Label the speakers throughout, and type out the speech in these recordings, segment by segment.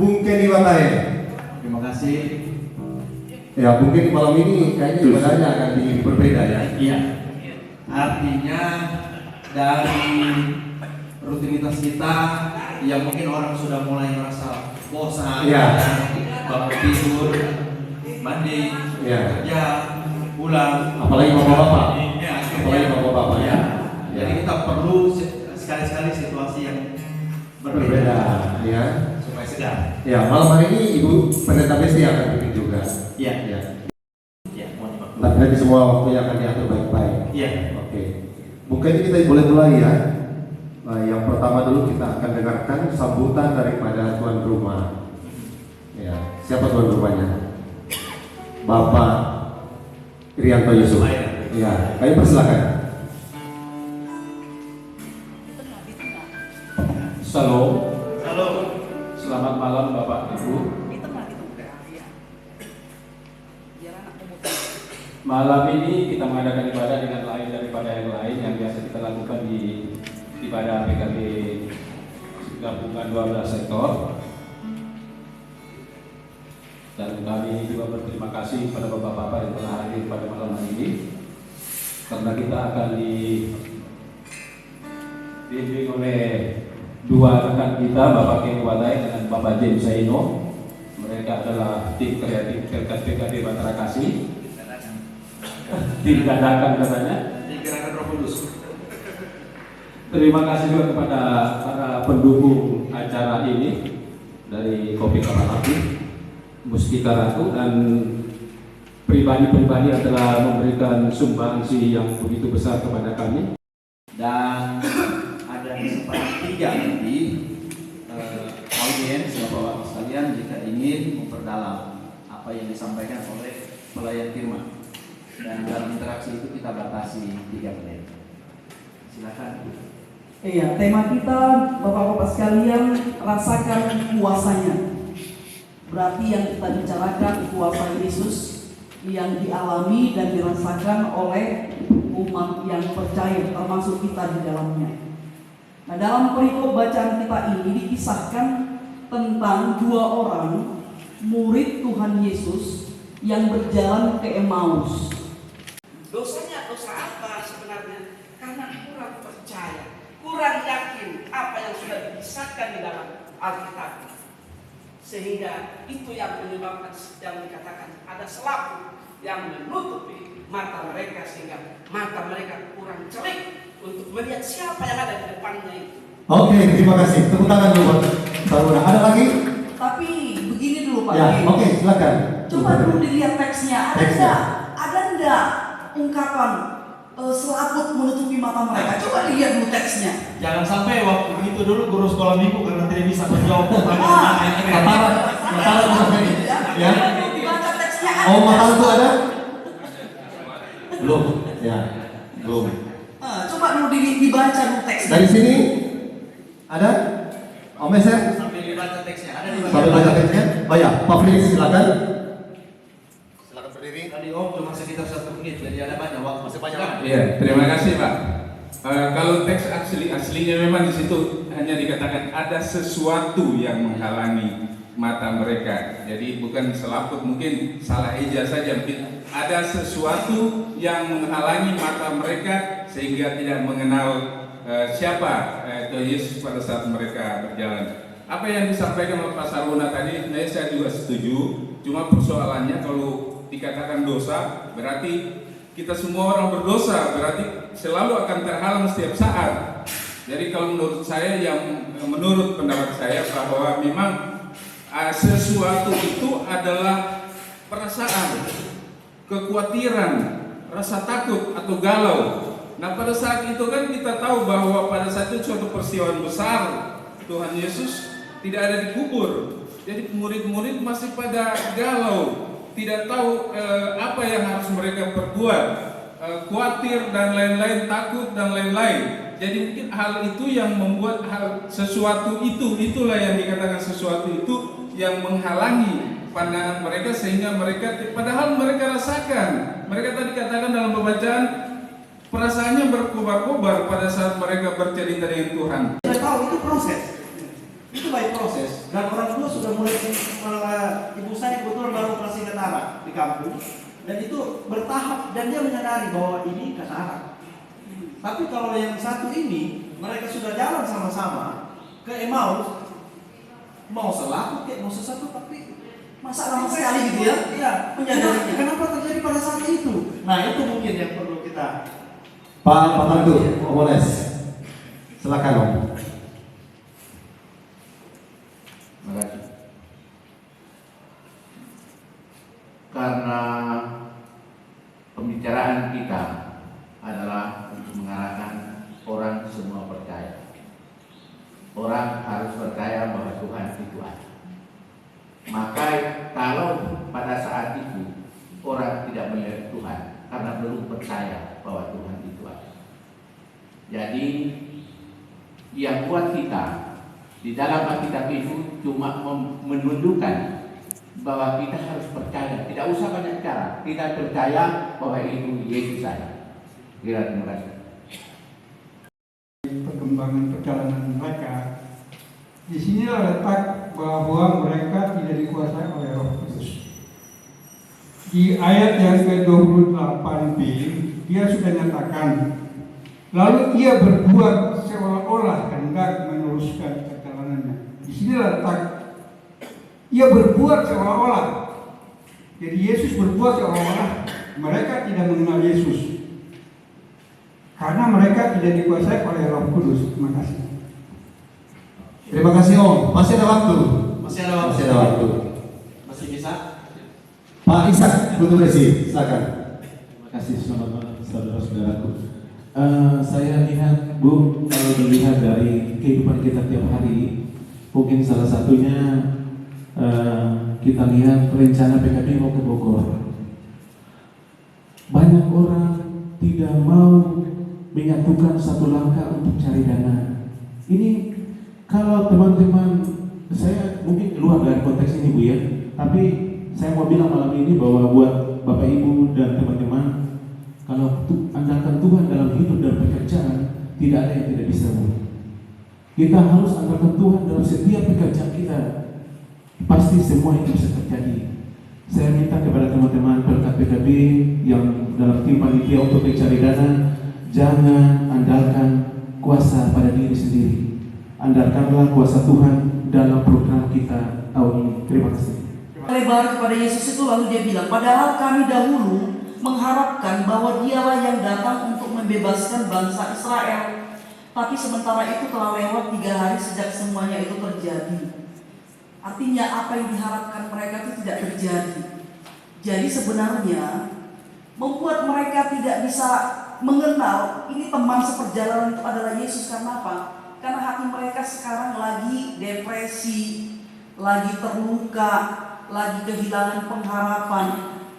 Speaker 1: Bung Kenny Watahe.
Speaker 2: Terima kasih.
Speaker 1: Ya, mungkin malam ini kayaknya ibadahnya akan berbeda ya.
Speaker 2: Iya. Artinya dari rutinitas kita yang mungkin orang sudah mulai merasa bosan,
Speaker 1: Iya.
Speaker 2: bangun tidur, mandi,
Speaker 1: Iya.
Speaker 2: kerja, pulang.
Speaker 1: Apalagi bapak-bapak.
Speaker 2: Iya,
Speaker 1: Apalagi bapak-bapak ya.
Speaker 2: Jadi kita perlu sekali-sekali situasi yang
Speaker 1: Berbeda ya.
Speaker 2: supaya segar.
Speaker 1: Ya, malam hari ini Ibu Pendeta Besti akan bimbing juga.
Speaker 2: Iya.
Speaker 1: Ya.
Speaker 2: Iya, mohon dimaklumi.
Speaker 1: Tapi nanti semua waktunya akan diatur baik-baik.
Speaker 2: Iya.
Speaker 1: Oke. Mungkin kita boleh mulai ya. Yang pertama dulu kita akan dengarkan sambutan daripada tuan rumah. Ya, siapa tuan rumahnya? Bapak Irianto Yusuf. Ya, kami persilakan.
Speaker 3: Shalom.
Speaker 2: Halo.
Speaker 3: Selamat malam Bapak Ibu. Malam ini kita mengadakan ibadah dengan lain daripada yang lain yang biasa kita lakukan di ibadah PKB gabungan 12 sektor. Dan kami juga berterima kasih kepada Bapak-Bapak yang telah hadir pada malam hari ini, karena kita akan dibimbing oleh dua rekan kita, Bapak Kenny Watahe dengan Bapak James Saino. Mereka adalah tim kreatif PKB Batara Kasih. Tim dadakan katanya.
Speaker 2: Di Gerakan Roh Kudus.
Speaker 3: Terima kasih juga kepada para pendukung acara ini dari Kopi Kapal Api, Mustika Ratu, dan pribadi-pribadi yang telah memberikan sumbangsi yang begitu besar kepada kami.
Speaker 2: Dan ada sepertiga nanti audiens Bapak-Bapak sekalian jika ingin memperdalam apa yang disampaikan oleh pelayan firman, dan dalam interaksi itu kita batasi 3 menit. Silakan.
Speaker 4: Iya, tema kita Bapak-Bapak sekalian, rasakan kuasanya. Berarti yang kita bicarakan kuasa Yesus yang dialami dan dirasakan oleh umat yang percaya, termasuk kita di dalamnya. Nah, dalam perikop bacaan kita ini dikisahkan tentang 2 orang murid Tuhan Yesus yang berjalan ke Emmaus.
Speaker 5: Dosanya dosa apa sebenarnya? Karena kurang percaya, kurang yakin apa yang sudah dikisahkan di dalam Alkitab. Sehingga itu yang menyebabkan yang dikatakan ada selaput yang menutupi mata mereka, sehingga mata mereka kurang celik untuk melihat siapa yang ada di depannya itu.
Speaker 1: Oke, terima kasih. Tepuk tangan dulu buat Saruna. Ada lagi?
Speaker 4: Tapi begini dulu Pak.
Speaker 1: Ya, oke, silakan.
Speaker 4: Coba dulu dilihat teksnya. Ada enggak ungkapan selaput menutupi mata mereka? Coba dilihat dulu teksnya.
Speaker 2: Jangan sampai waktu begitu dulu guru sekolah minggu karena tidak bisa menjawab
Speaker 1: Mataran bisa ini. Ya.
Speaker 4: Baca teksnya ada.
Speaker 1: Oh, mataran itu ada? Belum. Ya, belum.
Speaker 4: Coba dulu dibaca dulu teksnya.
Speaker 1: Dari sini ada? Om Meser?
Speaker 2: sambil dibaca teksnya. Ada di
Speaker 1: Sambil baca teksnya? Oh ya, Pak Fritz silakan. Silakan berdiri.
Speaker 2: Tadi Om cuma sekitar 1 menit, jadi ada banyak waktu.
Speaker 1: Masih banyak.
Speaker 3: Iya, terima kasih Pak. Kalau teks aslinya memang di situ hanya dikatakan ada sesuatu yang menghalangi mata mereka. Jadi bukan selaput, mungkin salah eja saja. Mungkin ada sesuatu yang menghalangi mata mereka sehingga tidak mengenal siapa Tuhan Yesus pada saat mereka berjalan. Apa yang disampaikan oleh Pak Saruna tadi, saya juga setuju. Cuma persoalannya kalau dikatakan dosa, berarti kita semua orang berdosa, berarti selalu akan terhalang setiap saat. Jadi kalau menurut saya, menurut pendapat saya bahwa memang sesuatu itu adalah perasaan, kekhawatiran, rasa takut atau galau. Nah pada saat itu kan kita tahu bahwa pada saat itu suatu peristiwa besar, Tuhan Yesus tidak ada dikubur. Jadi murid-murid masih pada galau, tidak tahu apa yang harus mereka perbuat, khawatir dan lain-lain, takut dan lain-lain. Jadi mungkin hal itu yang membuat sesuatu itulah yang dikatakan sesuatu itu yang menghalangi pandangan mereka, sehingga mereka padahal mereka rasakan, mereka tadi katakan dalam pembacaan perasaannya berkobar-kobar pada saat mereka bercerita dengan Tuhan.
Speaker 5: Kita tahu itu proses.
Speaker 6: Itu by proses. Dan orang tua sudah mulai, ibu saya kebetulan baru operasi katarak di kampung, dan itu bertahap dan dia menyadari bahwa ini katarak. Tapi kalau yang satu ini, mereka sudah jalan sama-sama ke Emmaus, mau selaku kayak mau sesuatu, tapi
Speaker 4: Masa lama sekali gitu ya?
Speaker 6: Iya,
Speaker 4: Menyadarinya.
Speaker 6: kenapa terjadi pada saat itu? Nah, itu mungkin yang perlu kita.
Speaker 1: Pak Tantu, Om Oles. Silakan Om.
Speaker 7: Terima kasih. Karena pembicaraan kita adalah untuk mengarahkan orang semua percaya. Orang harus percaya bahwa Tuhan itu ada. Maka kalau pada saat itu orang tidak melihat Tuhan karena belum percaya bahwa Tuhan itu ada. Jadi yang buat kita di dalam Alkitab itu cuma menunjukkan bahwa kita harus percaya, tidak usah banyak cara, kita percaya bahwa itu Yesus ada. Terima kasih.
Speaker 8: Perkembangan perjalanan mereka, di sinilah letak bahwa mereka tidak dikuasai oleh Roh Kudus. Di ayat yang ke-28b, dia sudah nyatakan, lalu ia berbuat seolah-olah hendak meneruskan perjalanannya. Di sini letak, ia berbuat seolah-olah. Jadi Yesus berbuat seolah-olah mereka tidak mengenal Yesus, karena mereka tidak dikuasai oleh Roh Kudus. Terima kasih.
Speaker 1: Terima kasih Om. Masih ada waktu.
Speaker 6: Masih ada waktu.
Speaker 1: Masih ada waktu.
Speaker 6: Masih bisa?
Speaker 1: Pak Ishak, Guntur Resi, silakan.
Speaker 9: Terima kasih, selamat malam saudara-saudaraku. Saya lihat, Bu, kalau dilihat dari kehidupan kita tiap hari, mungkin salah satunya kita lihat rencana PKB mau ke Bogor. Banyak orang tidak mau menyatukan satu langkah untuk cari dana. Ini kalau teman-teman, saya mungkin keluar dari konteks ini Bu ya, tapi saya mau bilang malam ini bahwa buat Bapak Ibu dan teman-teman, kalau andalkan Tuhan dalam hidup dan pekerjaan, tidak ada yang tidak bisa Bu. Kita harus andalkan Tuhan dalam setiap pekerjaan kita, pasti semua itu bisa terjadi. Saya minta kepada teman-teman berkat PKB yang dalam tim panitia untuk mencari dana, jangan andalkan kuasa pada diri sendiri. Andalkanlah kuasa Tuhan dalam program kita tahun ini. Terima kasih.
Speaker 4: Lebar kepada Yesus itu lalu dia bilang, padahal kami dahulu mengharapkan bahwa dialah yang datang untuk membebaskan bangsa Israel. Tapi sementara itu telah lewat 3 hari sejak semuanya itu terjadi. Artinya apa yang diharapkan mereka itu tidak terjadi. Jadi sebenarnya membuat mereka tidak bisa mengenal ini teman seperjalanan itu adalah Yesus. Karena apa? Karena hati mereka sekarang lagi depresi, lagi terluka, lagi kehilangan pengharapan,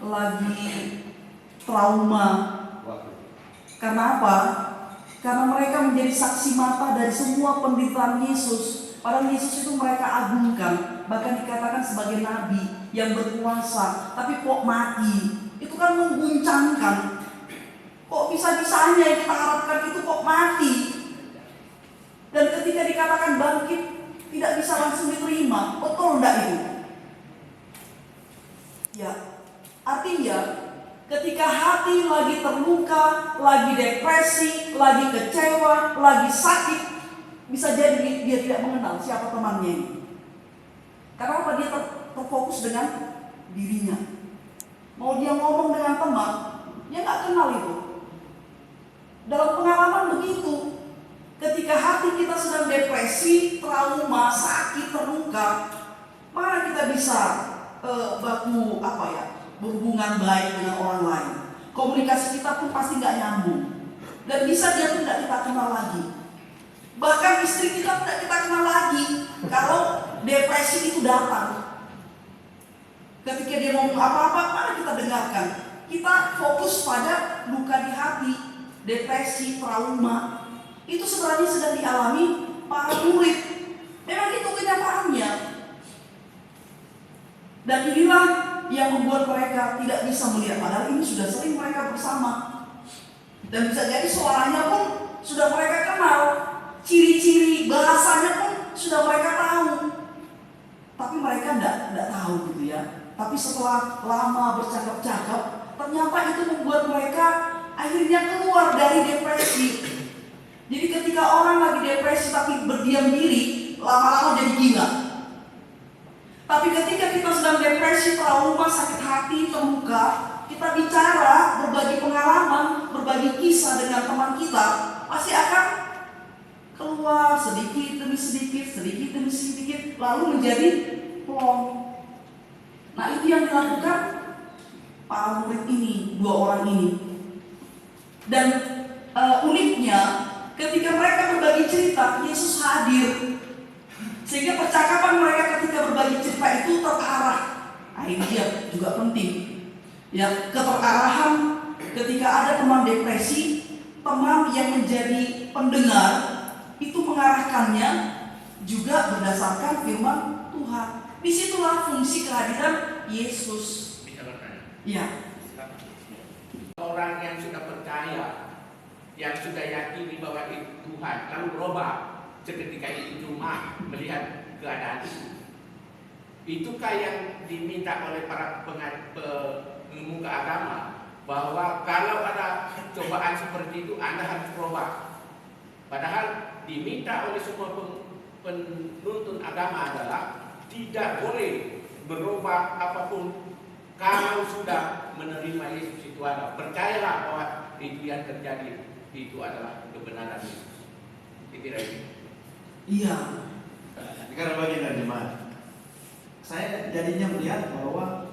Speaker 4: lagi trauma. Karena apa? Karena mereka menjadi saksi mata dari semua penderitaan Yesus. Padahal Yesus itu mereka agungkan, bahkan dikatakan sebagai nabi yang berkuasa, tapi kok mati. Itu kan mengguncangkan. Kok bisa-bisanya yang kita harapkan itu kok mati. Dan ketika dikatakan bangkit, tidak bisa langsung diterima. Betul enggak itu? Ya, artinya ketika hati lagi terluka, lagi depresi, lagi kecewa, lagi sakit, bisa jadi dia tidak mengenal siapa temannya ini. Karena apa? Dia terfokus dengan dirinya. Mau dia ngomong dengan teman, dia nggak kenal itu. Dalam pengalaman begitu, ketika hati kita sedang depresi, trauma, sakit, terluka, mana kita bisa berhubungan baik dengan orang lain. Komunikasi kita pun pasti nggak nyambung. Dan bisa dia pun tidak kita kenal lagi. Bahkan istri kita tidak kita kenal lagi kalau depresi itu datang. Ketika dia ngomong apa-apa, mana kita dengarkan. Kita fokus pada luka di hati, depresi, trauma. Itu sebenarnya sedang dialami para murid. Memang itu kenyataannya. Dan inilah yang membuat mereka tidak bisa melihat. Padahal ini sudah sering mereka bersama. Dan bisa jadi suaranya pun sudah mereka kenal. Ciri-ciri bahasanya pun sudah mereka tahu. setelah lama bercakap-cakap, ternyata itu membuat mereka akhirnya keluar dari depresi. Jadi ketika orang lagi depresi tapi berdiam diri, lama-lama jadi gila. Tapi ketika kita sedang depresi, trauma, sakit hati, terluka, kita bicara, berbagi pengalaman, berbagi kisah dengan teman kita, pasti akan keluar sedikit demi sedikit, sedikit demi sedikit, lalu menjadi plong. Nah, itu yang dilakukan para murid ini, 2 orang ini. Dan uniknya, ketika mereka berbagi cerita, Yesus hadir. Sehingga percakapan mereka ketika berbagi cerita itu terarah. Nah, ini dia juga penting. Ya, keterarahan ketika ada teman depresi, teman yang menjadi pendengar itu mengarahkannya juga berdasarkan firman Tuhan. Disitulah fungsi kehadiran Yesus.
Speaker 7: Bisa bertanya.
Speaker 4: Ya.
Speaker 7: Orang yang sudah percaya, yang sudah yakini bahwa itu Tuhan, lalu berubah seketika itu cuma melihat keadaan itukah yang diminta oleh para pemuka agama, bahwa kalau ada cobaan seperti itu Anda harus berubah. Padahal diminta oleh semua penuntun agama adalah tidak boleh berubah apapun kalau sudah menerima Yesus itu ada. Percayalah bahwa itu yang terjadi itu adalah kebenaran Yesus. Dikira ini.
Speaker 4: Iya.
Speaker 6: Karena bagian dari jemaat, saya jadinya melihat bahwa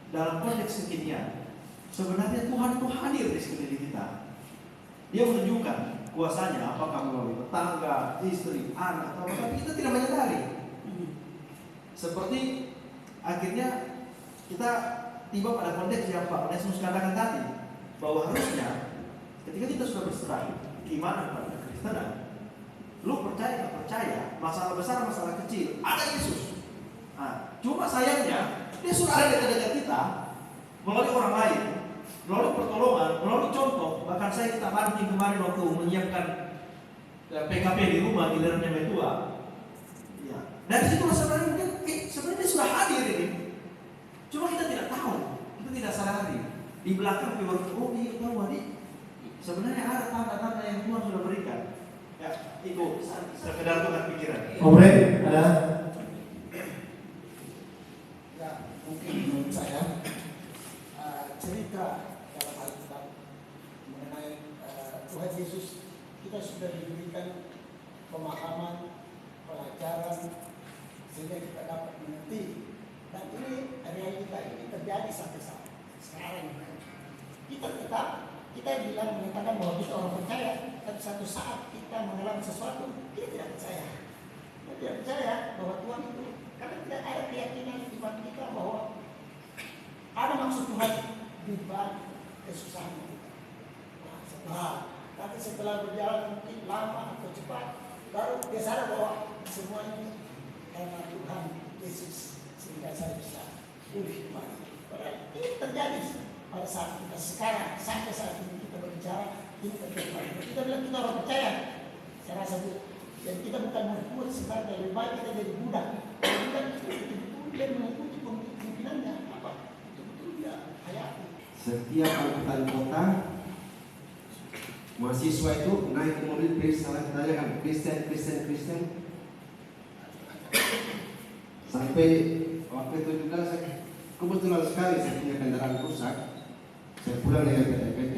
Speaker 6: dalam konteks kekinian sebenarnya Tuhan itu hadir di sekeliling kita. Dia menunjukkan kuasanya, apakah melalui tetangga, istri, anak, atau apa, tapi kita tidak menyadari. Seperti akhirnya kita tiba pada konteks yang Pak Onesimus katakan tadi, bahwa harusnya ketika kita sudah berserah iman pada Kristenan, lu percaya nggak percaya, masalah besar, masalah kecil, ada Yesus. Nah, cuma sayangnya dia sudah ada dekat-dekat kita melalui orang lain, melalui pertolongan, melalui contoh. Bahkan saya kita banting kemarin waktu menyiapkan PKP di rumah di dalam Metua. Ya, dari situ sebenarnya mungkin sebenarnya dia sudah hadir ini. Cuma kita tidak tahu, kita tidak sadari. Di belakang kita baru tahu sebenarnya ada tanda-tanda yang Tuhan sudah berikan. Ya, itu sekedar tukar pikiran.
Speaker 1: Om Ren, ada?
Speaker 10: Ya, mungkin menurut saya cerita dalam Alkitab mengenai Tuhan Yesus, kita sudah diberikan pemahaman, pelajaran sehingga kita dapat mengerti. Dan ini realita ini terjadi sampai sekarang. Kita bilang mengatakan bahwa kita orang percaya, tapi satu saat kita mengalami sesuatu, kita tidak percaya. Kita tidak percaya bahwa Tuhan itu, karena tidak ada keyakinan di iman kita bahwa ada maksud Tuhan di balik kesusahan kita. Nah, setelah berjalan mungkin lama atau cepat, baru dia sadar bahwa semua ini karena Tuhan Yesus sehingga saya bisa pulih kembali. Padahal ini terjadi pada saat kita sekarang, sampai saat ini kita berbicara, ini terjadi. Kita bilang kita orang percaya, saya rasa itu. Dan kita bukan berbuat sebenarnya, lebih baik kita jadi budak. Budak itu betul-betul dia mengikuti kemungkinannya apa? Betul-betul dia hayati.
Speaker 11: Setiap angkutan kota, mahasiswa itu naik ke mobil bis, salah tanya kan Kristen. Sampai waktu itu juga saya kebetulan sekali saya punya kendaraan rusak. Saya pulang dengan PT.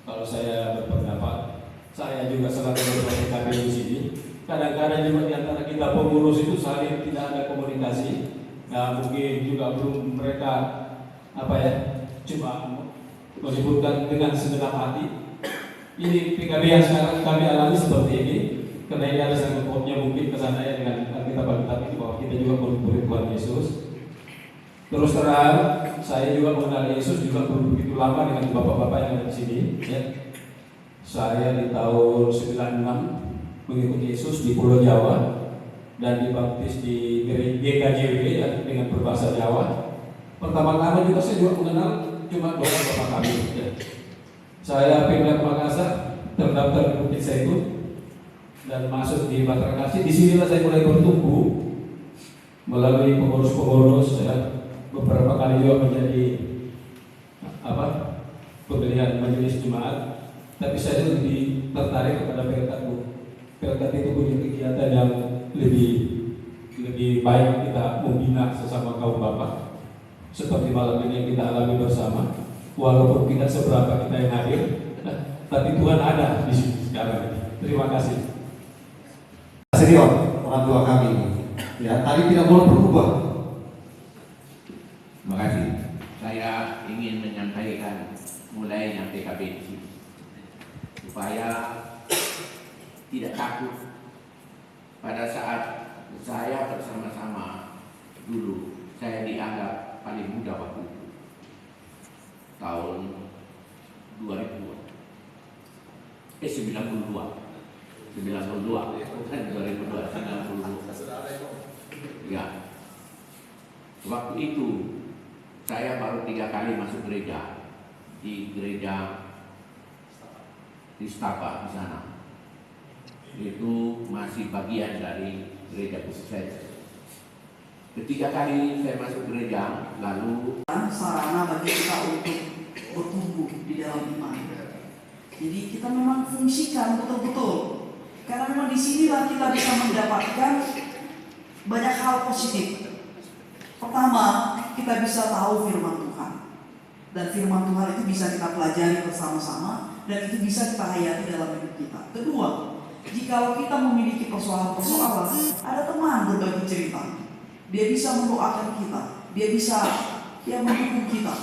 Speaker 12: Kalau saya berpendapat, saya juga selalu berkomunikasi di sini. Kadang-kadang juga di antara kita pengurus itu saling tidak ada komunikasi. Nah, mungkin juga belum mereka cuma menyebutkan dengan segenap hati. Ini PKB yang sekarang kami alami seperti ini. Karena ini ada sangkut pautnya mungkin kesana ya dengan Alkitab itu bahwa kita juga murid Tuhan Yesus. Terus terang, saya juga mengenal Yesus juga belum begitu lama dengan bapak-bapak yang ada di sini. Ya. Saya di tahun 96 mengikuti Yesus di Pulau Jawa dan dibaptis di GKJW ya, dengan berbahasa Jawa. Pertama-tama juga saya juga mengenal cuma dua bapak kami. Ya. Saya pindah ke Makassar, terdaftar di Bukit Zaitun dan masuk di Batra Kasih. Di sinilah saya mulai bertumbuh. melalui pengurus-pengurus ya, beberapa kali juga menjadi pemilihan majelis jemaat, tapi saya lebih tertarik kepada PLKAT Bu. PLKAT itu punya kegiatan yang lebih baik kita membina sesama kaum bapak, seperti malam ini yang kita alami bersama. Walaupun tidak seberapa kita yang hadir, tapi Tuhan ada di sini sekarang. Terima kasih.
Speaker 1: Senior orang tua kami ini, ya tadi tidak boleh berubah.
Speaker 7: Terima kasih. Saya ingin menyampaikan mulainya PKB di sini, supaya tidak takut pada saat saya bersama-sama dulu. Saya dianggap paling muda waktu itu, tahun 92, 92, bukan 2002, 92. Ya, waktu itu saya baru 3 kali masuk gereja, di gereja di Stapa di sana. Itu masih bagian dari gereja khusus saya. Ketiga kali saya masuk gereja, lalu
Speaker 4: sarana bagi kita untuk bertumbuh di dalam iman. Jadi kita memang fungsikan betul-betul, karena memang di sinilah kita bisa mendapatkan banyak hal positif. Pertama, kita bisa tahu firman Tuhan, dan firman Tuhan itu bisa kita pelajari bersama-sama, dan itu bisa kita hayati dalam hidup kita. Kedua, jikalau kita memiliki persoalan-persoalan, ada teman berbagi cerita. Dia bisa mendoakan kita, dia bisa mendukung kita,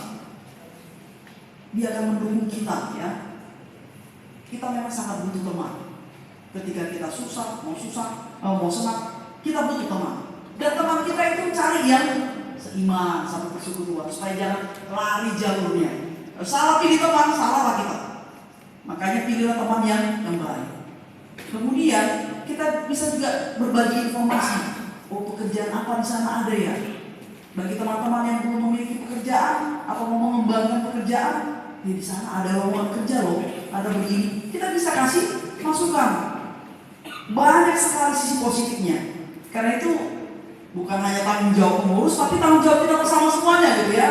Speaker 4: dia akan mendukung kita ya. Kita memang sangat butuh teman. Ketika kita mau senang, kita butuh teman. Dan teman kita itu cari yang seiman, satu persekutuan, supaya jangan lari jalurnya. Salah pilih teman, salahlah kita. Makanya pilihlah teman yang baik. Kemudian kita bisa juga berbagi informasi. Oh, pekerjaan apa di sana ada ya? Bagi teman-teman yang belum memiliki pekerjaan atau mau mengembangkan pekerjaan, di sana ada lowongan kerja loh, ada begini. Kita bisa kasih masukan. Banyak sekali sisi positifnya. Karena itu bukan hanya tanggung jawab pengurus, tapi tanggung jawab kita bersama semuanya gitu ya.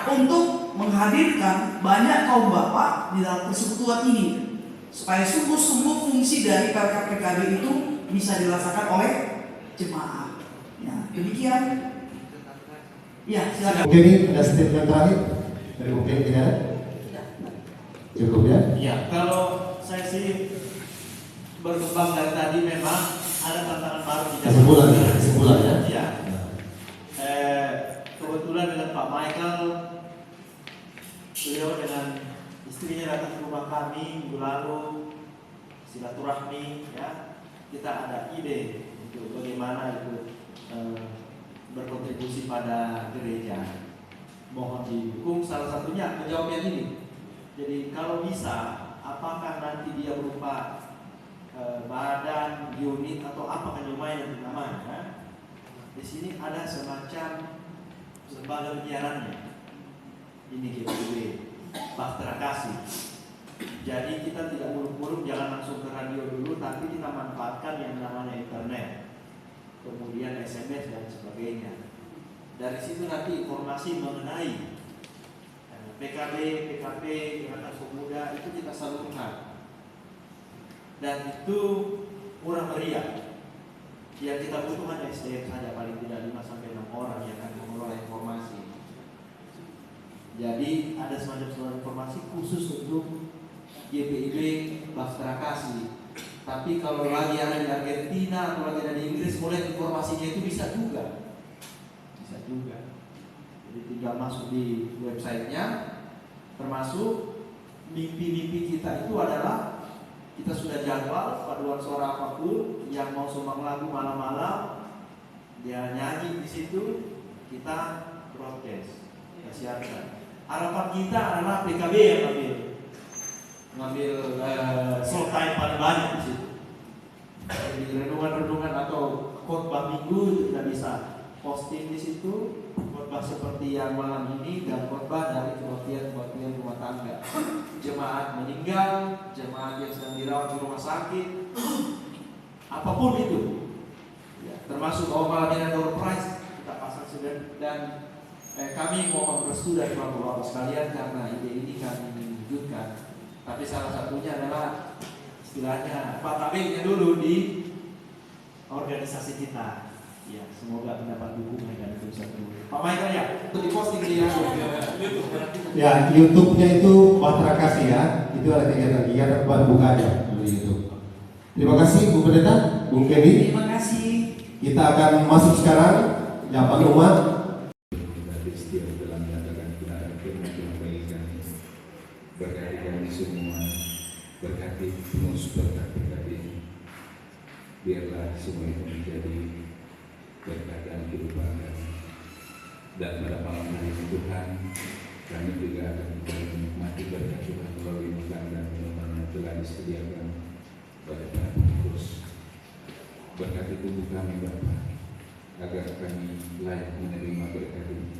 Speaker 4: Untuk menghadirkan banyak kaum bapak di dalam persekutuan ini, supaya sungguh-sungguh fungsi dari PKB itu bisa dirasakan oleh jemaat. Ya, demikian. Ya, silakan.
Speaker 1: Mungkin ini ada statement terakhir dari mungkin tidak ada? Cukup ya?
Speaker 6: Iya, kalau saya sih berkembang dari tadi memang ada tantangan baru di
Speaker 1: kesimpulan ya?
Speaker 6: Iya. Kebetulan dengan Pak Michael, beliau dengan istrinya datang ke rumah kami minggu lalu, silaturahmi ya. Kita ada ide untuk bagaimana itu berkontribusi pada gereja. Mohon didukung, salah satunya menjawab yang ini. Jadi kalau bisa, apakah nanti dia berupa badan, unit atau apa lumayan namanya? Di sini ada semacam lembaga penyiarannya. Ini GPW, Bahtera Kasih. Jadi kita tidak muluk-muluk, jangan langsung ke radio dulu, tapi kita manfaatkan yang namanya internet, kemudian SMS dan sebagainya. Dari situ nanti informasi mengenai PKB, PKP, Gerakan Pemuda itu kita salurkan, dan itu murah meriah. Yang kita butuh hanya SDM saja, paling tidak 5-6 orang yang akan mengelola informasi. Jadi ada semacam informasi khusus untuk GPIB Bahtera Kasih. Tapi kalau lagi ada di Argentina atau lagi ada di Inggris, mulai informasinya itu bisa juga. Jadi tinggal masuk di websitenya. Termasuk mimpi-mimpi kita itu adalah kita sudah jadwal paduan suara apapun yang mau sumbang lagu malam-malam, dia nyanyi di situ, kita broadcast, kita siarkan. Harapan kita adalah PKB yang ngambil slot time paling banyak di situ. Jadi renungan-renungan atau khotbah minggu itu kita bisa posting di situ, khotbah seperti yang malam ini dan khotbah dari kebaktian rumah tangga, jemaat meninggal, jemaat yang sedang dirawat di rumah sakit, apapun itu Ya, termasuk bahwa malam ini ada door prize kita pasang sudah, dan kami mohon restu dari bapak-bapak sekalian karena ide ini kami wujudkan. Tapi salah satunya adalah istilahnya Pak Tabingnya dulu di organisasi kita. Ya, semoga mendapat dukungan dari pusat dulu. Pak Michael ya, untuk diposting di YouTube.
Speaker 1: Ya, YouTube-nya itu Bahtera Kasih ya. Itu ada kegiatan baru bukanya di YouTube. Terima kasih Bu Pendeta, Bung Kevin.
Speaker 4: Terima kasih.
Speaker 1: Kita akan masuk sekarang jawaban umat.
Speaker 3: Setiap dalam menyatakan kebenaran firman Tuhan bagi kami. Berkati kami semua, berkati penuh berkat ini. Biarlah semua itu menjadi berkat dalam kehidupan kami. Dan pada malam hari ini Tuhan, kami juga akan menikmati berkat Tuhan melalui makan dan minuman yang telah disediakan oleh para pengurus. Berkati tubuh kami Bapa, agar kami layak menerima berkat ini.